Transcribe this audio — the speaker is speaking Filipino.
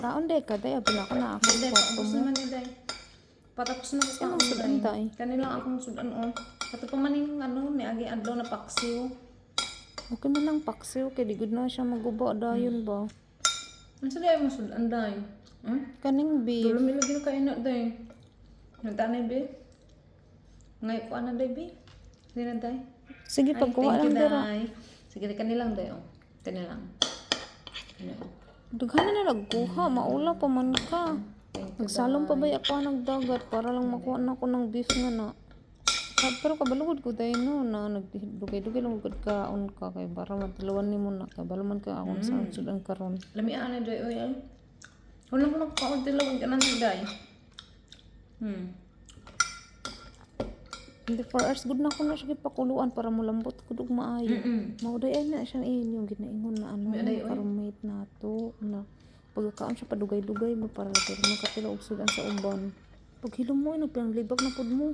Kaon day ka day abi na ako na ako Day, kwarto tapos mo. naman ni Day. Patapos na ko Sino kaon, sudan, Day? Kanila akong sudan o. Kato pa man yung ni Agi Adlaw na paksiw. Okay man lang paksiw kay di gud na siya maguba dayon ba. Ano sa Day mo sudan, Day? Kaning beef. Dulo mi lagi na kain na, Day. Nagtanay, Be? Ngay ko ana, Day, Be? Hindi na, Day? Sige Ay, pagkuha thank you, lang dira. Day. Sige, kanilang, Day, oh. Kanilang. Kanilang. Daghan na nagkuha, maula pa man ka. Thank you, Nagsalong pa Day. ba ako nagdagat para lang makuha na ako ng beef nga na. Pero kabalugod ko tayo no na nagdugay-dugay lang gud kaon ka kay para matulawan nimo na kay balo man ka akong sa sudan karon. Lami ana, Day, oy, ay. Wala ko nagkaon tilawag ka na, Day. Hindi 4 hours good na ako na siya pakuluan para mulambot ko dug maayo. Mauday ay na siya yung ginaingon na ano Aday, oy. karumate nato na pagkaon siya padugay-dugay mo para pero makatila og sudan sa uban. Pag hilom mo nagpang libag na pud mo.